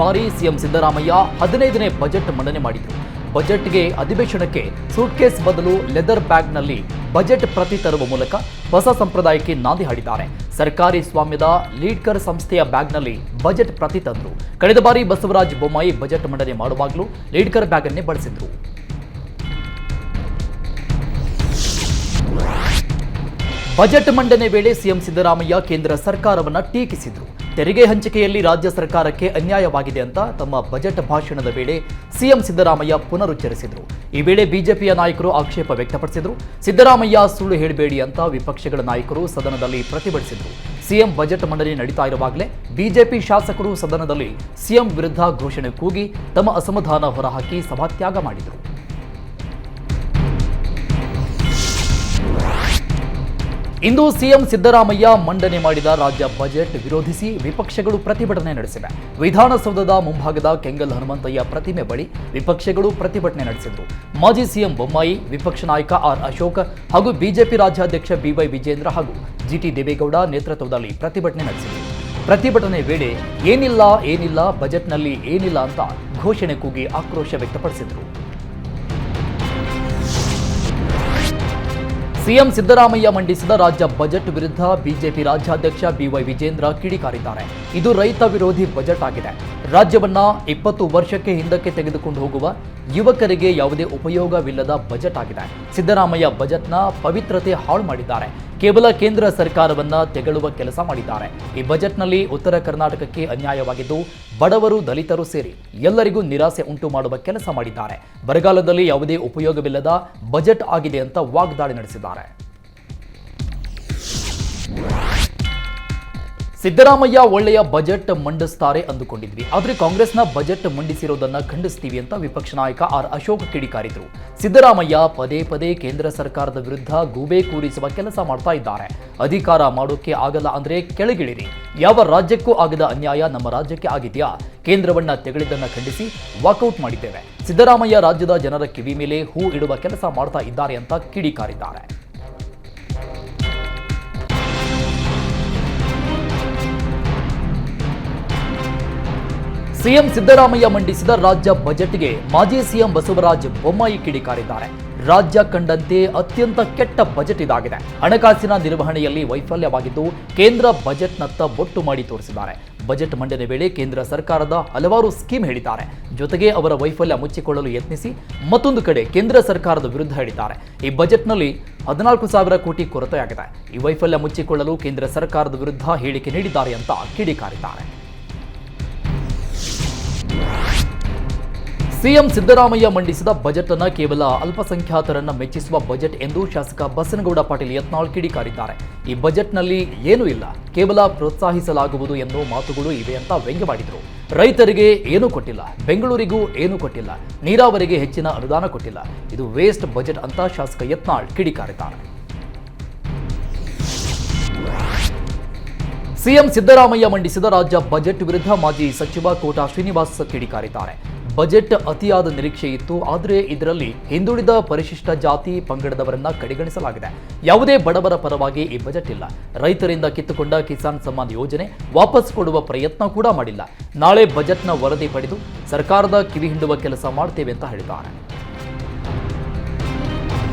ಬಾರಿ CM Siddaramaiah 15ನೇ budget ಮಂಡನೆ ಮಾಡಿದರು. ಬಜೆಟ್ಗೆ ಅಧಿವೇಶನಕ್ಕೆ ಸೂಟ್ಕೇಸ್ ಬದಲು ಲೆದರ್ ಬ್ಯಾಗ್ನಲ್ಲಿ ಬಜೆಟ್ ಪ್ರತಿ ತರುವ ಮೂಲಕ ಹೊಸ ಸಂಪ್ರದಾಯಕ್ಕೆ ನಾಂದಿ ಹಾಡಿದ್ದಾರೆ. ಸರ್ಕಾರಿ ಸ್ವಾಮ್ಯದ ಲೀಡ್ಕರ್ ಸಂಸ್ಥೆಯ ಬ್ಯಾಗ್ನಲ್ಲಿ ಬಜೆಟ್ ಪ್ರತಿ ತಂದರು. ಕಳೆದ ಬಾರಿ ಬಸವರಾಜ ಬೊಮ್ಮಾಯಿ ಬಜೆಟ್ ಮಂಡನೆ ಮಾಡುವಾಗಲೂ ಲೀಡ್ಕರ್ ಬ್ಯಾಗ್ ಅನ್ನೇ ಬಳಸಿದ್ರು. ಬಜೆಟ್ ಮಂಡನೆ ವೇಳೆ ಸಿಎಂ ಸಿದ್ದರಾಮಯ್ಯ ಕೇಂದ್ರ ಸರ್ಕಾರವನ್ನು ಟೀಕಿಸಿದರು. ತೆರಿಗೆ ಹಂಚಿಕೆಯಲ್ಲಿ ರಾಜ್ಯ ಸರ್ಕಾರಕ್ಕೆ ಅನ್ಯಾಯವಾಗಿದೆ ಅಂತ ತಮ್ಮ ಬಜೆಟ್ ಭಾಷಣದ ವೇಳೆ ಸಿಎಂ ಸಿದ್ದರಾಮಯ್ಯ ಪುನರುಚ್ಚರಿಸಿದರು. ಈ ವೇಳೆ ಬಿಜೆಪಿಯ ನಾಯಕರು ಆಕ್ಷೇಪ ವ್ಯಕ್ತಪಡಿಸಿದರು. ಸಿದ್ದರಾಮಯ್ಯ ಸುಳ್ಳು ಹೇಳಬೇಡಿ ಅಂತ ವಿಪಕ್ಷಗಳ ನಾಯಕರು ಸದನದಲ್ಲಿ ಪ್ರತಿಭಟಿಸಿದರು. ಸಿಎಂ ಬಜೆಟ್ ಮಂಡನೆ ನಡೀತಾ ಇರುವಾಗಲೇ ಬಿಜೆಪಿ ಶಾಸಕರು ಸದನದಲ್ಲಿ ಸಿಎಂ ವಿರುದ್ಧ ಘೋಷಣೆ ಕೂಗಿ ತಮ್ಮ ಅಸಮಾಧಾನ ಹೊರಹಾಕಿ ಸಭಾತ್ಯಾಗ ಮಾಡಿದರು. ಇಂದು ಸಿಎಂ ಸಿದ್ದರಾಮಯ್ಯ ಮಂಡನೆ ಮಾಡಿದ ರಾಜ್ಯ ಬಜೆಟ್ ವಿರೋಧಿಸಿ ವಿಪಕ್ಷಗಳು ಪ್ರತಿಭಟನೆ ನಡೆಸಿವೆ. ವಿಧಾನಸೌಧದ ಮುಂಭಾಗದ ಕೆಂಗಲ್ ಹನುಮಂತಯ್ಯ ಪ್ರತಿಮೆ ಬಳಿ ವಿಪಕ್ಷಗಳು ಪ್ರತಿಭಟನೆ ನಡೆಸಿದರು. ಮಾಜಿ ಸಿಎಂ ಬೊಮ್ಮಾಯಿ, ವಿಪಕ್ಷ ನಾಯಕ ಆರ್ ಅಶೋಕ್ ಹಾಗೂ ಬಿಜೆಪಿ ರಾಜ್ಯಾಧ್ಯಕ್ಷ ಬಿವೈ ವಿಜೇಂದ್ರ ಹಾಗೂ ಜಿಟಿ ದೇವೇಗೌಡ ನೇತೃತ್ವದಲ್ಲಿ ಪ್ರತಿಭಟನೆ ನಡೆಸಿದರು. ಪ್ರತಿಭಟನೆ ವೇಳೆ ಏನಿಲ್ಲ ಬಜೆಟ್ನಲ್ಲಿ ಏನಿಲ್ಲ ಅಂತ ಘೋಷಣೆ ಕೂಗಿ ಆಕ್ರೋಶ ವ್ಯಕ್ತಪಡಿಸಿದರು. ಸಿಎಂ ಸಿದ್ದರಾಮಯ್ಯ ಮಂಡಿಸಿದ ರಾಜ್ಯ ಬಜೆಟ್ ವಿರುದ್ಧ ಬಿಜೆಪಿ ರಾಜ್ಯಾಧ್ಯಕ್ಷ ಬಿವೈ ವಿಜೇಂದ್ರ ಕಿಡಿಕಾರಿದ್ದಾರೆ. ಇದು ರೈತ ವಿರೋಧಿ ಬಜೆಟ್ ಆಗಿದೆ. ರಾಜ್ಯವನ್ನ 20 ವರ್ಷಕ್ಕೆ ಹಿಂದಕ್ಕೆ ತೆಗೆದುಕೊಂಡು ಹೋಗುವ ಯುವಕರಿಗೆ ಯಾವುದೇ ಉಪಯೋಗವಿಲ್ಲದ ಬಜೆಟ್ ಆಗಿದೆ. ಸಿದ್ದರಾಮಯ್ಯ ಬಜೆಟ್ನ ಪವಿತ್ರತೆ ಹಾಳು ಮಾಡಿದ್ದಾರೆ. ಕೇವಲ ಕೇಂದ್ರ ಸರ್ಕಾರವನ್ನ ತೆಗಳುವ ಕೆಲಸ ಮಾಡಿದ್ದಾರೆ. ಈ ಬಜೆಟ್ನಲ್ಲಿ ಉತ್ತರ ಕರ್ನಾಟಕಕ್ಕೆ ಅನ್ಯಾಯವಾಗಿದ್ದು ಬಡವರು, ದಲಿತರು ಸೇರಿ ಎಲ್ಲರಿಗೂ ನಿರಾಸೆ ಉಂಟು ಮಾಡುವ ಕೆಲಸ ಮಾಡಿದ್ದಾರೆ. ಬರಗಾಲದಲ್ಲಿ ಯಾವುದೇ ಉಪಯೋಗವಿಲ್ಲದ ಬಜೆಟ್ ಆಗಿದೆ ಅಂತ ವಾಗ್ದಾಳಿ ನಡೆಸಿದ್ದಾರೆ. ಸಿದ್ದರಾಮಯ್ಯ ಒಳ್ಳೆಯ ಬಜೆಟ್ ಮಂಡಿಸ್ತಾರೆ ಅಂದುಕೊಂಡಿದ್ವಿ, ಆದರೆ ಕಾಂಗ್ರೆಸ್ನ ಬಜೆಟ್ ಮಂಡಿಸಿರೋದನ್ನ ಖಂಡಿಸ್ತೀವಿ ಅಂತ ವಿಪಕ್ಷ ನಾಯಕ ಆರ್ ಅಶೋಕ್ ಕಿಡಿಕಾರಿದ್ರು. ಸಿದ್ದರಾಮಯ್ಯ ಪದೇ ಕೇಂದ್ರ ಸರ್ಕಾರದ ವಿರುದ್ಧ ಗೂಬೆ ಕೂರಿಸುವ ಕೆಲಸ ಮಾಡ್ತಾ ಇದ್ದಾರೆ. ಅಧಿಕಾರ ಮಾಡೋಕೆ ಆಗಲ್ಲ ಅಂದ್ರೆ ಕೆಳಗಿಳಿರಿ. ಯಾವ ರಾಜ್ಯಕ್ಕೂ ಆಗದ ಅನ್ಯಾಯ ನಮ್ಮ ರಾಜ್ಯಕ್ಕೆ ಆಗಿದೆಯಾ? ಕೇಂದ್ರವನ್ನ ತೆಗಳಿದ್ದನ್ನ ಖಂಡಿಸಿ ವಾಕೌಟ್ ಮಾಡಿದ್ದೇವೆ. ಸಿದ್ದರಾಮಯ್ಯ ರಾಜ್ಯದ ಜನರ ಕಿವಿ ಮೇಲೆ ಹೂ ಇಡುವ ಕೆಲಸ ಮಾಡ್ತಾ ಇದ್ದಾರೆ ಅಂತ ಕಿಡಿಕಾರಿದ್ದಾರೆ. ಸಿಎಂ ಸಿದ್ದರಾಮಯ್ಯ ಮಂಡಿಸಿದ ರಾಜ್ಯ ಬಜೆಟ್ಗೆ ಮಾಜಿ ಸಿಎಂ ಬಸವರಾಜ ಬೊಮ್ಮಾಯಿ ಕಿಡಿಕಾರಿದ್ದಾರೆ. ರಾಜ್ಯ ಕಂಡಂತೆ ಅತ್ಯಂತ ಕೆಟ್ಟ ಬಜೆಟ್ ಇದಾಗಿದೆ. ಹಣಕಾಸಿನ ನಿರ್ವಹಣೆಯಲ್ಲಿ ವೈಫಲ್ಯವಾಗಿದ್ದು ಕೇಂದ್ರ ಬಜೆಟ್ನತ್ತ ಬೊಟ್ಟು ಮಾಡಿ ತೋರಿಸಿದ್ದಾರೆ. ಬಜೆಟ್ ಮಂಡನೆ ವೇಳೆ ಕೇಂದ್ರ ಸರ್ಕಾರದ ಹಲವಾರು ಸ್ಕೀಮ್ ಹೇಳಿದ್ದಾರೆ. ಜೊತೆಗೆ ಅವರ ವೈಫಲ್ಯ ಮುಚ್ಚಿಕೊಳ್ಳಲು ಯತ್ನಿಸಿ ಮತ್ತೊಂದು ಕಡೆ ಕೇಂದ್ರ ಸರ್ಕಾರದ ವಿರುದ್ಧ ಹೇಳಿದ್ದಾರೆ. ಈ ಬಜೆಟ್ನಲ್ಲಿ 14,000 ಕೋಟಿ ಕೊರತೆಯಾಗಿದೆ. ಈ ವೈಫಲ್ಯ ಮುಚ್ಚಿಕೊಳ್ಳಲು ಕೇಂದ್ರ ಸರ್ಕಾರದ ವಿರುದ್ಧ ಹೇಳಿಕೆ ನೀಡಿದ್ದಾರೆ ಅಂತ ಕಿಡಿಕಾರಿದ್ದಾರೆ. ಸಿಎಂ ಸಿದ್ದರಾಮಯ್ಯ ಮಂಡಿಸಿದ ಬಜೆಟ್ ಅನ್ನು ಕೇವಲ ಅಲ್ಪಸಂಖ್ಯಾತರನ್ನ ಮೆಚ್ಚಿಸುವ ಬಜೆಟ್ ಎಂದು ಶಾಸಕ ಬಸನಗೌಡ ಪಾಟೀಲ್ ಯತ್ನಾಳ್ ಕಿಡಿಕಾರಿದ್ದಾರೆ. ಈ ಬಜೆಟ್ನಲ್ಲಿ ಏನೂ ಇಲ್ಲ, ಕೇವಲ ಪ್ರೋತ್ಸಾಹಿಸಲಾಗುವುದು ಎನ್ನುವ ಮಾತುಗಳು ಇವೆ ಅಂತ ವ್ಯಂಗ್ಯವಾಡಿದರು. ರೈತರಿಗೆ ಏನೂ ಕೊಟ್ಟಿಲ್ಲ, ಬೆಂಗಳೂರಿಗೂ ಏನೂ ಕೊಟ್ಟಿಲ್ಲ, ನೀರಾವರಿಗೆ ಹೆಚ್ಚಿನ ಅನುದಾನ ಕೊಟ್ಟಿಲ್ಲ. ಇದು ವೇಸ್ಟ್ ಬಜೆಟ್ ಅಂತ ಶಾಸಕ ಯತ್ನಾಳ್ ಕಿಡಿಕಾರಿದ್ದಾರೆ. ಸಿಎಂ ಸಿದ್ದರಾಮಯ್ಯ ಮಂಡಿಸಿದ ರಾಜ್ಯ ಬಜೆಟ್ ವಿರುದ್ಧ ಮಾಜಿ ಸಚಿವ ಕೋಟಾ ಶ್ರೀನಿವಾಸ್ ಕಿಡಿಕಾರಿದ್ದಾರೆ. ಬಜೆಟ್ ಅತಿಯಾದ ನಿರೀಕ್ಷೆ ಇತ್ತು, ಆದರೆ ಇದರಲ್ಲಿ ಹಿಂದುಳಿದ ಪರಿಶಿಷ್ಟ ಜಾತಿ ಪಂಗಡದವರನ್ನ ಕಡೆಗಣಿಸಲಾಗಿದೆ. ಯಾವುದೇ ಬಡವರ ಪರವಾಗಿ ಈ ಬಜೆಟ್ ಇಲ್ಲ. ರೈತರಿಂದ ಕಿತ್ತುಕೊಂಡ ಕಿಸಾನ್ ಸಮ್ಮಾನ್ ಯೋಜನೆ ವಾಪಸ್ ಕೊಡುವ ಪ್ರಯತ್ನ ಕೂಡ ಮಾಡಿಲ್ಲ. ನಾಳೆ ಬಜೆಟ್ನ ವರದಿ ಪಡೆದು ಸರ್ಕಾರದ ಕಿವಿ ಹಿಂಡುವ ಕೆಲಸ ಮಾಡ್ತೇವೆ ಅಂತ ಹೇಳಿದ್ದಾರೆ.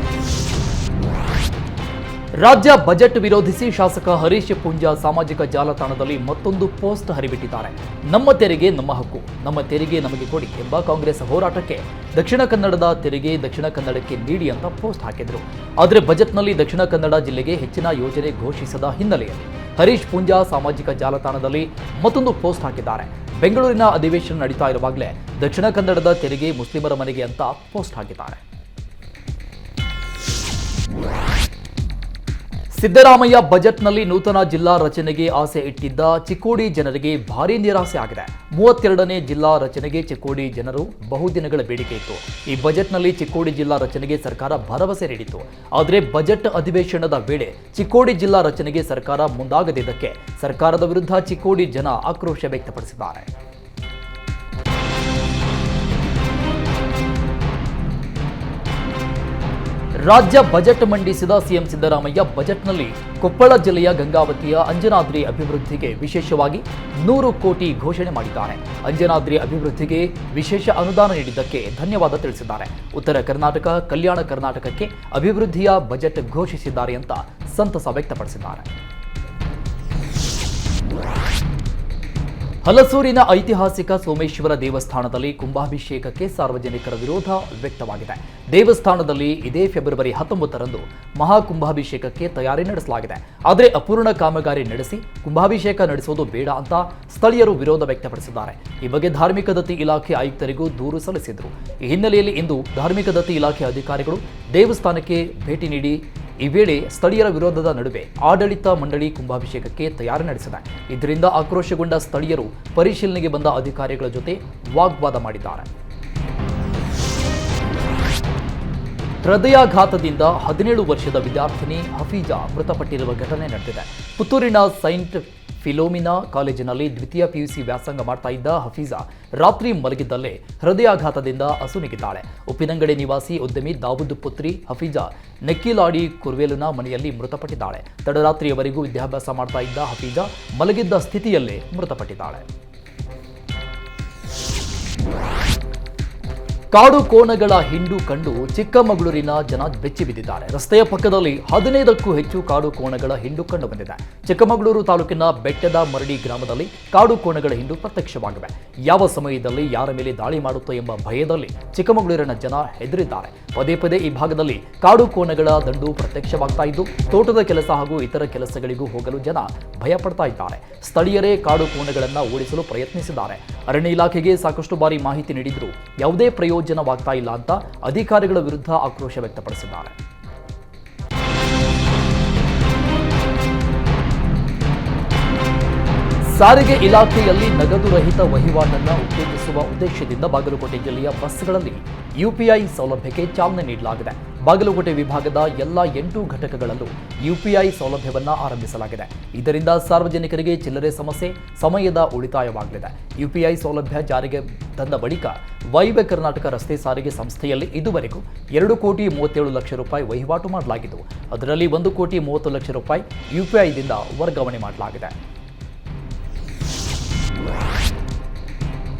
ರಾಜ್ಯ ಬಜೆಟ್ ವಿರೋಧಿಸಿ ಶಾಸಕ ಹರೀಶ್ ಪೂಂಜಾ ಸಾಮಾಜಿಕ ಜಾಲತಾಣದಲ್ಲಿ ಮತ್ತೊಂದು ಪೋಸ್ಟ್ ಹರಿಬಿಟ್ಟಿದ್ದಾರೆ. ನಮ್ಮ ತೆರಿಗೆ ನಮ್ಮ ಹಕ್ಕು, ನಮ್ಮ ತೆರಿಗೆ ನಮಗೆ ಕೊಡಿ ಎಂಬ ಕಾಂಗ್ರೆಸ್ ಹೋರಾಟಕ್ಕೆ ದಕ್ಷಿಣ ಕನ್ನಡದ ತೆರಿಗೆ ದಕ್ಷಿಣ ಕನ್ನಡಕ್ಕೆ ನೀಡಿ ಅಂತ ಪೋಸ್ಟ್ ಹಾಕಿದ್ರು. ಆದರೆ ಬಜೆಟ್ನಲ್ಲಿ ದಕ್ಷಿಣ ಕನ್ನಡ ಜಿಲ್ಲೆಗೆ ಹೆಚ್ಚಿನ ಯೋಜನೆ ಘೋಷಿಸದ ಹಿನ್ನೆಲೆಯಲ್ಲಿ ಹರೀಶ್ ಪೂಂಜಾ ಸಾಮಾಜಿಕ ಜಾಲತಾಣದಲ್ಲಿ ಮತ್ತೊಂದು ಪೋಸ್ಟ್ ಹಾಕಿದ್ದಾರೆ. ಬೆಂಗಳೂರಿನ ಅಧಿವೇಶನ ನಡೀತಾ ಇರುವಾಗಲೇ ದಕ್ಷಿಣ ಕನ್ನಡದ ತೆರಿಗೆ ಮುಸ್ಲಿಮರ ಮನೆಗೆ ಅಂತ ಪೋಸ್ಟ್ ಹಾಕಿದ್ದಾರೆ. ಸಿದ್ದರಾಮಯ್ಯ ಬಜೆಟ್ನಲ್ಲಿ ನೂತನ ಜಿಲ್ಲಾ ರಚನೆಗೆ ಆಸೆ ಇಟ್ಟಿದ್ದ ಚಿಕ್ಕೋಡಿ ಜನರಿಗೆ ಭಾರೀ ನಿರಾಸೆ ಆಗಿದೆ. 32ನೇ ಜಿಲ್ಲಾ ರಚನೆಗೆ ಚಿಕ್ಕೋಡಿ ಜನರು ಬಹುದಿನಗಳ ಬೇಡಿಕೆ ಇತ್ತು. ಈ ಬಜೆಟ್ನಲ್ಲಿ ಚಿಕ್ಕೋಡಿ ಜಿಲ್ಲಾ ರಚನೆಗೆ ಸರ್ಕಾರ ಭರವಸೆ ನೀಡಿತ್ತು. ಆದರೆ ಬಜೆಟ್ ಅಧಿವೇಶನದ ವೇಳೆ ಚಿಕ್ಕೋಡಿ ಜಿಲ್ಲಾ ರಚನೆಗೆ ಸರ್ಕಾರ ಮುಂದಾಗದಿದ್ದಕ್ಕೆ ಸರ್ಕಾರದ ವಿರುದ್ಧ ಚಿಕ್ಕೋಡಿ ಜನ ಆಕ್ರೋಶ ವ್ಯಕ್ತಪಡಿಸಿದ್ದಾರೆ. ರಾಜ್ಯ ಬಜೆಟ್ ಮಂಡಿಸಿದ ಸಿಎಂ ಸಿದ್ದರಾಮಯ್ಯ ಬಜೆಟ್ನಲ್ಲಿ ಕೊಪ್ಪಳ ಜಿಲ್ಲೆಯ ಗಂಗಾವತಿಯ ಅಂಜನಾದ್ರಿ ಅಭಿವೃದ್ಧಿಗೆ ವಿಶೇಷವಾಗಿ 100 ಕೋಟಿ ಘೋಷಣೆ ಮಾಡಿದ್ದಾರೆ. ಅಂಜನಾದ್ರಿ ಅಭಿವೃದ್ಧಿಗೆ ವಿಶೇಷ ಅನುದಾನ ನೀಡಿದ್ದಕ್ಕೆ ಧನ್ಯವಾದ ತಿಳಿಸಿದ್ದಾರೆ. ಉತ್ತರ ಕರ್ನಾಟಕ, ಕಲ್ಯಾಣ ಕರ್ನಾಟಕಕ್ಕೆ ಅಭಿವೃದ್ಧಿಯ ಬಜೆಟ್ ಘೋಷಿಸಿದ್ದಾರೆ ಅಂತ ಸಂತಸ ವ್ಯಕ್ತಪಡಿಸಿದ್ದಾರೆ. ಹಲಸೂರಿನ ಐತಿಹಾಸಿಕ ಸೋಮೇಶ್ವರ ದೇವಸ್ಥಾನದಲ್ಲಿ ಕುಂಭಾಭಿಷೇಕಕ್ಕೆ ಸಾರ್ವಜನಿಕರ ವಿರೋಧ ವ್ಯಕ್ತವಾಗಿದೆ. ದೇವಸ್ಥಾನದಲ್ಲಿ ಇದೇ ಫೆಬ್ರವರಿ 19ರಂದು ಮಹಾಕುಂಭಾಭಿಷೇಕಕ್ಕೆ ತಯಾರಿ ನಡೆಸಲಾಗಿದೆ. ಆದರೆ ಅಪೂರ್ಣ ಕಾಮಗಾರಿ ನಡೆಸಿ ಕುಂಭಾಭಿಷೇಕ ನಡೆಸುವುದು ಬೇಡ ಅಂತ ಸ್ಥಳೀಯರು ವಿರೋಧ ವ್ಯಕ್ತಪಡಿಸಿದ್ದಾರೆ. ಈ ಬಗ್ಗೆ ಧಾರ್ಮಿಕ ದತ್ತಿ ಇಲಾಖೆ ಆಯುಕ್ತರಿಗೂ ದೂರು ಸಲ್ಲಿಸಿದರು. ಈ ಹಿನ್ನೆಲೆಯಲ್ಲಿ ಇಂದು ಧಾರ್ಮಿಕ ದತ್ತಿ ಇಲಾಖೆ ಅಧಿಕಾರಿಗಳು ದೇವಸ್ಥಾನಕ್ಕೆ ಭೇಟಿ ನೀಡಿ ಈ ವೇಳೆ ಸ್ಥಳೀಯರ ವಿರೋಧದ ನಡುವೆ ಆಡಳಿತ ಮಂಡಳಿ ಕುಂಭಾಭಿಷೇಕಕ್ಕೆ ತಯಾರಿ ನಡೆಸಿದೆ. ಇದರಿಂದ ಆಕ್ರೋಶಗೊಂಡ ಸ್ಥಳೀಯರು ಪರಿಶೀಲನೆಗೆ ಬಂದ ಅಧಿಕಾರಿಗಳ ಜೊತೆ ವಾಗ್ವಾದ ಮಾಡಿದ್ದಾರೆ. ಹೃದಯಾಘಾತದಿಂದ 17 ವರ್ಷದ ವಿದ್ಯಾರ್ಥಿನಿ ಹಫೀಜಾ ಮೃತಪಟ್ಟಿರುವ ಘಟನೆ ನಡೆದಿದೆ. ಪುತ್ತೂರಿನ ಸೈಂಟ್ ಫಿಲೋಮಿನಾ ಕಾಲೇಜಿನಲ್ಲಿ ದ್ವಿತೀಯ ಪಿಯುಸಿ ವ್ಯಾಸಂಗ ಮಾಡ್ತಾ ಇದ್ದ ಹಫೀಜಾ ರಾತ್ರಿ ಮಲಗಿದ್ದಲ್ಲೇ ಹೃದಯಾಘಾತದಿಂದ ಅಸುನೀಗಿದ್ದಾಳೆ. ಉಪ್ಪಿನಂಗಡಿ ನಿವಾಸಿ ಉದ್ಯಮಿ ದಾವೂದ್ ಪುತ್ರಿ ಹಫೀಜಾ ನೆಕ್ಕಿಲಾಡಿ ಕುರ್ವೇಲುನ ಮನೆಯಲ್ಲಿ ಮೃತಪಟ್ಟಿದ್ದಾಳೆ. ತಡರಾತ್ರಿಯವರೆಗೂ ವಿದ್ಯಾಭ್ಯಾಸ ಮಾಡ್ತಾ ಇದ್ದ ಹಫೀಜಾ ಮಲಗಿದ್ದ ಸ್ಥಿತಿಯಲ್ಲೇ ಮೃತಪಟ್ಟಿದ್ದಾಳೆ. ಕಾಡು ಕೋಣಗಳ ಹಿಂಡು ಕಂಡು ಚಿಕ್ಕಮಗಳೂರಿನ ಜನ ಬೆಚ್ಚಿ ಬಿದ್ದಿದ್ದಾರೆ. ರಸ್ತೆಯ ಪಕ್ಕದಲ್ಲಿ 15ಕ್ಕೂ ಹೆಚ್ಚು ಕಾಡು ಕೋಣಗಳ ಹಿಂಡು ಕಂಡು ಬಂದಿದೆ. ಚಿಕ್ಕಮಗಳೂರು ತಾಲೂಕಿನ ಬೆಟ್ಟದ ಮರಡಿ ಗ್ರಾಮದಲ್ಲಿ ಕಾಡು ಕೋಣಗಳ ಹಿಂಡು ಪ್ರತ್ಯಕ್ಷವಾಗಿವೆ. ಯಾವ ಸಮಯದಲ್ಲಿ ಯಾರ ಮೇಲೆ ದಾಳಿ ಮಾಡುತ್ತೋ ಎಂಬ ಭಯದಲ್ಲಿ ಚಿಕ್ಕಮಗಳೂರಿನ ಜನ ಹೆದರಿದ್ದಾರೆ. ಪದೇ ಪದೇ ಈ ಭಾಗದಲ್ಲಿ ಕಾಡು ಕೋಣಗಳ ದಂಡು ಪ್ರತ್ಯಕ್ಷವಾಗ್ತಾ ಇದ್ದು ತೋಟದ ಕೆಲಸ ಹಾಗೂ ಇತರ ಕೆಲಸಗಳಿಗೂ ಹೋಗಲು ಜನ ಭಯ ಪಡ್ತಾ ಇದ್ದಾರೆ. ಸ್ಥಳೀಯರೇ ಕಾಡು ಕೋಣಗಳನ್ನು ಓಡಿಸಲು ಪ್ರಯತ್ನಿಸಿದ್ದಾರೆ. ಅರಣ್ಯ ಇಲಾಖೆಗೆ ಸಾಕಷ್ಟು ಬಾರಿ ಮಾಹಿತಿ ನೀಡಿದ್ರು ಯಾವುದೇ ಪ್ರಯೋಜನವಾಗ್ತಾ ಇಲ್ಲ ಅಂತ ಅಧಿಕಾರಿಗಳ ವಿರುದ್ಧ ಆಕ್ರೋಶ ವ್ಯಕ್ತಪಡಿಸಿದ್ದಾರೆ. ಸಾರಿಗೆ ಇಲಾಖೆಯಲ್ಲಿ ನಗದು ರಹಿತ ವಹಿವಾಟನ್ನು ಉತ್ತೇಜಿಸುವ ಉದ್ದೇಶದಿಂದ ಬಾಗಲಕೋಟೆ ಜಿಲ್ಲೆಯ ಬಸ್ಗಳಲ್ಲಿ ಯುಪಿಐ ಸೌಲಭ್ಯಕ್ಕೆ ಚಾಲನೆ ನೀಡಲಾಗಿದೆ. ಬಾಗಲಕೋಟೆ ವಿಭಾಗದ ಎಲ್ಲ 8 ಘಟಕಗಳಲ್ಲೂ ಯುಪಿಐ ಸೌಲಭ್ಯವನ್ನು ಆರಂಭಿಸಲಾಗಿದೆ. ಇದರಿಂದ ಸಾರ್ವಜನಿಕರಿಗೆ ಚಿಲ್ಲರೆ ಸಮಸ್ಯೆ, ಸಮಯದ ಉಳಿತಾಯವಾಗಲಿದೆ. ಯುಪಿಐ ಸೌಲಭ್ಯ ಜಾರಿಗೆ ತಂದ ಬಳಿಕ ವಾಯುವ್ಯ ಕರ್ನಾಟಕ ರಸ್ತೆ ಸಾರಿಗೆ ಸಂಸ್ಥೆಯಲ್ಲಿ ಇದುವರೆಗೂ 2,37,00,000 ರೂಪಾಯಿ ವಹಿವಾಟು ಮಾಡಲಾಗಿದ್ದು ಅದರಲ್ಲಿ 1,30,30,00,000 ರೂಪಾಯಿ ಯುಪಿಐದಿಂದ ವರ್ಗಾವಣೆ ಮಾಡಲಾಗಿದೆ.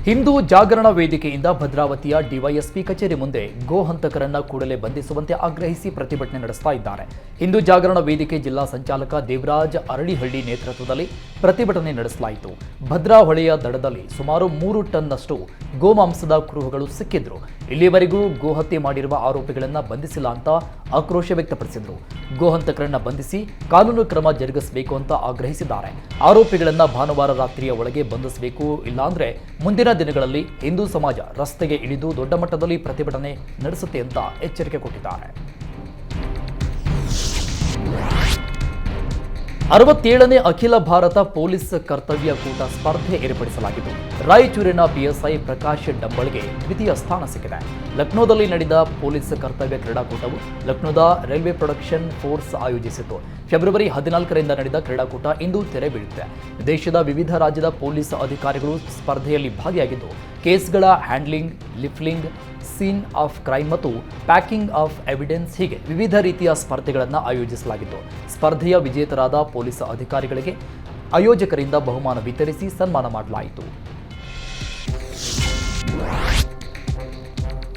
ಹಿಂದೂ ಜಾಗರಣ ವೇದಿಕೆಯಿಂದ ಭದ್ರಾವತಿಯ ಡಿವೈಎಸ್ಪಿ ಕಚೇರಿ ಮುಂದೆ ಗೋಹಂತಕರನ್ನ ಕೂಡಲೇ ಬಂಧಿಸುವಂತೆ ಆಗ್ರಹಿಸಿ ಪ್ರತಿಭಟನೆ ನಡೆಸ್ತಾ ಇದ್ದಾರೆ. ಹಿಂದೂ ಜಾಗರಣ ವೇದಿಕೆ ಜಿಲ್ಲಾ ಸಂಚಾಲಕ ದೇವರಾಜ್ ಅರಳಿಹಳ್ಳಿ ನೇತೃತ್ವದಲ್ಲಿ ಪ್ರತಿಭಟನೆ ನಡೆಸಲಾಯಿತು. ಭದ್ರಾ ಹೊಳೆಯ ದಡದಲ್ಲಿ ಸುಮಾರು 3 ಟನ್ನಷ್ಟು ಗೋಮಾಂಸದ ಕುರುಹುಗಳು ಸಿಕ್ಕಿದ್ರು. ಇಲ್ಲಿವರೆಗೂ ಗೋಹತ್ಯೆ ಮಾಡಿರುವ ಆರೋಪಿಗಳನ್ನ ಬಂಧಿಸಿಲ್ಲ ಅಂತ ಆಕ್ರೋಶ ವ್ಯಕ್ತಪಡಿಸಿದ್ರು. ಗೋಹಂತಕರನ್ನ ಬಂಧಿಸಿ ಕಾನೂನು ಕ್ರಮ ಜರುಗಿಸಬೇಕು ಅಂತ ಆಗ್ರಹಿಸಿದ್ದಾರೆ. ಆರೋಪಿಗಳನ್ನ ಭಾನುವಾರ ರಾತ್ರಿಯ ಒಳಗೆ ಬಂಧಿಸಬೇಕು, ಇಲ್ಲಾಂದ್ರೆ ಮುಂದಿನ ದಿನಗಳಲ್ಲಿ ಹಿಂದೂ ಸಮಾಜ ರಸ್ತೆಗೆ ಇಳಿದು ದೊಡ್ಡ ಮಟ್ಟದಲ್ಲಿ ಪ್ರತಿಭಟನೆ ನಡೆಸುತ್ತೆ ಅಂತ ಎಚ್ಚರಿಕೆ ಕೊಟ್ಟಿದ್ದಾರೆ. 67ನೇ ಅಖಿಲ ಭಾರತ ಪೊಲೀಸ್ ಕರ್ತವ್ಯ ಕೂಟ ಸ್ಪರ್ಧೆ ಏರ್ಪಡಿಸಲಾಗಿದ್ದು ರಾಯಚೂರಿನ ಪಿಎಸ್ಐ ಪ್ರಕಾಶ್ ಡಂಬಳ್ಗೆ ದ್ವಿತೀಯ ಸ್ಥಾನ ಸಿಕ್ಕಿದೆ. ಲಕ್ನೋದಲ್ಲಿ ನಡೆದ ಪೊಲೀಸ್ ಕರ್ತವ್ಯ ಕ್ರೀಡಾಕೂಟವು ಲಕ್ನೋದ ರೈಲ್ವೆ ಪ್ರೊಡಕ್ಷನ್ ಫೋರ್ಸ್ ಆಯೋಜಿಸಿತ್ತು. ಫೆಬ್ರವರಿ 14ರಿಂದ ನಡೆದ ಕ್ರೀಡಾಕೂಟ ಇಂದು ತೆರೆ ಬೀಳುತ್ತೆ. ದೇಶದ ವಿವಿಧ ರಾಜ್ಯದ ಪೊಲೀಸ್ ಅಧಿಕಾರಿಗಳು ಸ್ಪರ್ಧೆಯಲ್ಲಿ ಭಾಗಿಯಾಗಿದ್ದು ಕೇಸ್ಗಳ handling, lifting, scene of crime ಮತ್ತು ಪ್ಯಾಕಿಂಗ್ ಆಫ್ ಎವಿಡೆನ್ಸ್ ಹೀಗೆ ವಿವಿಧ ರೀತಿಯ ಸ್ಪರ್ಧೆಗಳನ್ನು ಆಯೋಜಿಸಲಾಗಿತ್ತು. ಸ್ಪರ್ಧೆಯ ವಿಜೇತರಾದ ಪೊಲೀಸ್ ಅಧಿಕಾರಿಗಳಿಗೆ ಆಯೋಜಕರಿಂದ ಬಹುಮಾನ ವಿತರಿಸಿ ಸನ್ಮಾನ ಮಾಡಲಾಯಿತು.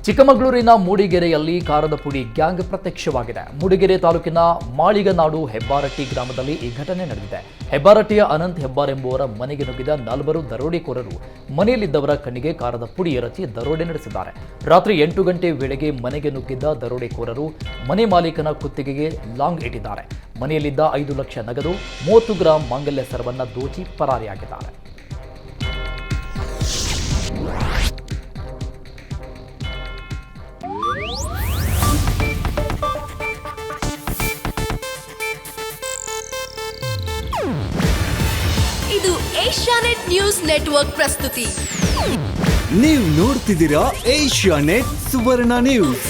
ಚಿಕ್ಕಮಗಳೂರಿನ ಮೂಡಿಗೆರೆಯಲ್ಲಿ ಕಾರದ ಪುಡಿ ಗ್ಯಾಂಗ್ ಪ್ರತ್ಯಕ್ಷವಾಗಿದೆ. ಮೂಡಿಗೆರೆ ತಾಲೂಕಿನ ಮಾಳಿಗನಾಡು ಹೆಬ್ಬಾರಟ್ಟಿ ಗ್ರಾಮದಲ್ಲಿ ಈ ಘಟನೆ ನಡೆದಿದೆ. ಹೆಬ್ಬಾರಟ್ಟಿಯ ಅನಂತ್ ಹೆಬ್ಬಾರ್ ಎಂಬುವರ ಮನೆಗೆ ನುಗ್ಗಿದ 4 ದರೋಡೆಕೋರರು ಮನೆಯಲ್ಲಿದ್ದವರ ಕಣ್ಣಿಗೆ ಕಾರದ ಪುಡಿ ಎರಚಿ ದರೋಡೆ ನಡೆಸಿದ್ದಾರೆ. ರಾತ್ರಿ 8 ಗಂಟೆ ವೇಳೆಗೆ ಮನೆಗೆ ನುಗ್ಗಿದ್ದ ದರೋಡೆಕೋರರು ಮನೆ ಮಾಲೀಕನ ಕುತ್ತಿಗೆಗೆ ಲಾಂಗ್ ಇಟ್ಟಿದ್ದಾರೆ. ಮನೆಯಲ್ಲಿದ್ದ 5 ಲಕ್ಷ ನಗದು, 30 ಗ್ರಾಂ ಮಾಂಗಲ್ಯ ಸರವನ್ನ ದೋಚಿ ಪರಾರಿಯಾಗಿದ್ದಾರೆ. ಇದು ಏಷ್ಯಾನೆಟ್ ನ್ಯೂಸ್ ನೆಟ್ವರ್ಕ್ ಪ್ರಸ್ತುತಿ. ನೀವು ನೋಡ್ತಿದ್ದೀರಾ ಏಷ್ಯಾನೆಟ್ ಸುವರ್ಣ ನ್ಯೂಸ್.